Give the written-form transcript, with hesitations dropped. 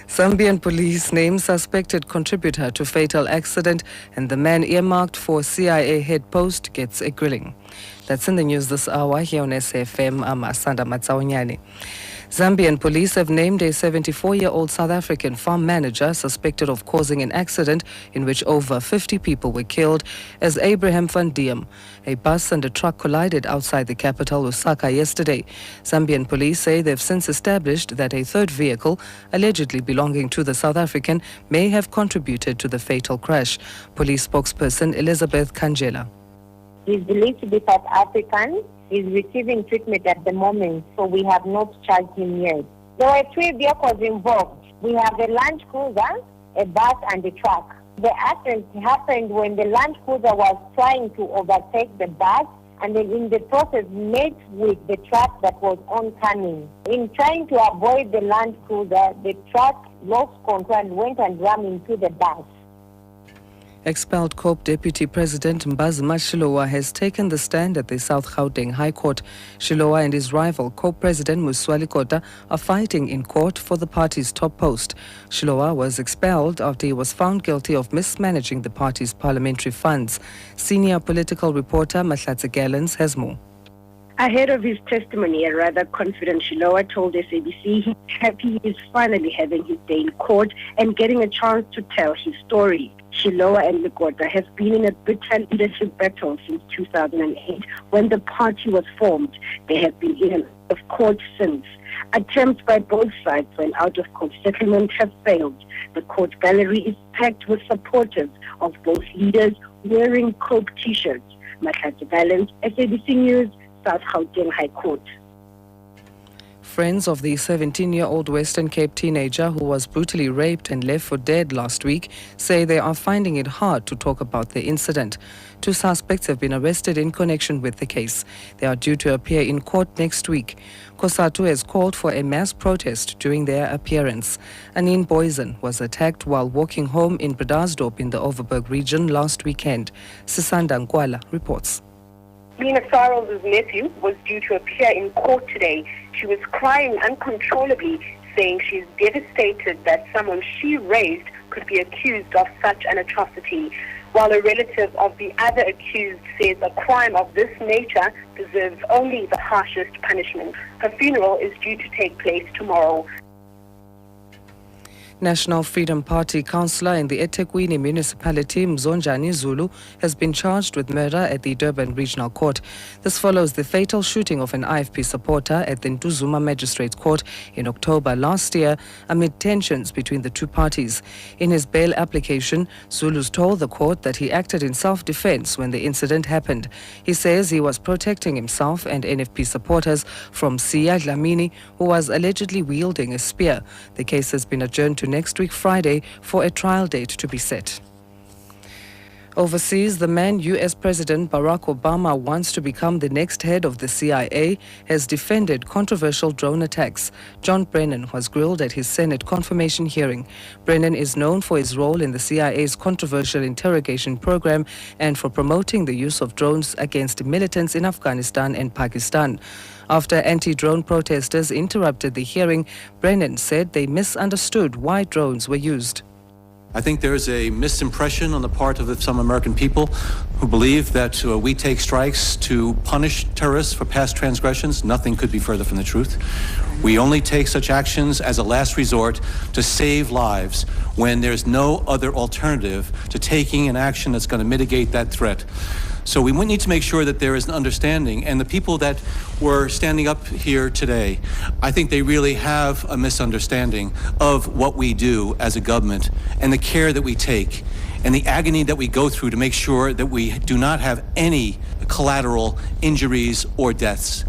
Zambian police name suspected contributor to fatal accident, and the man earmarked for CIA head post gets a grilling. That's in the news this hour here on SAfm. I'm Asanda Matsaonyane. Zambian police have named a 74-year-old South African farm manager suspected of causing an accident in which over 50 people were killed as Abraham van Diem. A bus and a truck collided outside the capital, Lusaka, yesterday. Zambian police say they've since established that a third vehicle, allegedly belonging to the South African, may have contributed to the fatal crash. Police spokesperson Elizabeth Kanjela. He's believed to be South African. He's receiving treatment at the moment, so we have not charged him yet. There were 3 vehicles involved. We have a Land Cruiser, a bus, and a truck. The accident happened when the Land Cruiser was trying to overtake the bus, and then in the process met with the truck that was oncoming. In trying to avoid the Land Cruiser, the truck lost control and went and rammed into the bus. Expelled COPE Deputy President Mbazima Shilowa has taken the stand at the South Gauteng High Court. Shilowa and his rival, COPE President Muswali Kota, are fighting in court for the party's top post. Shilowa was expelled after he was found guilty of mismanaging the party's parliamentary funds. Senior political reporter Mahlatse Gallens has more. Ahead of his testimony, a rather confident Shilowa told SABC he's happy he's finally having his day in court and getting a chance to tell his story. Shilowa and Likota have been in a bitter leadership battle since 2008 when the party was formed. They have been in and out of court since. Attempts by both sides for an out-of-court settlement have failed. The court gallery is packed with supporters of both leaders wearing COPE t-shirts. Mahlatse Gallens, SABC News, South Gauteng High Court. Friends of the 17-year-old Western Cape teenager who was brutally raped and left for dead last week say they are finding it hard to talk about the incident. 2 suspects have been arrested in connection with the case. They are due to appear in court next week. COSATU has called for a mass protest during their appearance. Anine Boysen was attacked while walking home in Bredasdorp in the Overberg region last weekend. Sisanda Nkwala reports. Mina Sarles' nephew was due to appear in court today. She was crying uncontrollably, saying she's devastated that someone she raised could be accused of such an atrocity, while a relative of the other accused says a crime of this nature deserves only the harshest punishment. Her funeral is due to take place tomorrow. National Freedom Party councillor in the eThekwini municipality, Mzonjani Zulu, has been charged with murder at the Durban Regional Court. This follows the fatal shooting of an IFP supporter at the Ntuzuma Magistrates Court in October last year amid tensions between the 2 parties. In his bail application, Zulu's told the court that he acted in self-defense when the incident happened. He says he was protecting himself and NFP supporters from Siya Dlamini, who was allegedly wielding a spear. The case has been adjourned to next week Friday for a trial date to be set. Overseas, the man US President Barack Obama wants to become the next head of the CIA has defended controversial drone attacks. John Brennan was grilled at his Senate confirmation hearing. Brennan is known for his role in the CIA's controversial interrogation program and for promoting the use of drones against militants in Afghanistan and Pakistan. After anti-drone protesters interrupted the hearing, Brennan said they misunderstood why drones were used. I think there is a misimpression on the part of some American people who believe that we take strikes to punish terrorists for past transgressions. Nothing could be further from the truth. We only take such actions as a last resort to save lives when there's no other alternative to taking an action that's going to mitigate that threat. So we need to make sure that there is an understanding, and the people that were standing up here today, I think they really have a misunderstanding of what we do as a government and the care that we take and the agony that we go through to make sure that we do not have any collateral injuries or deaths.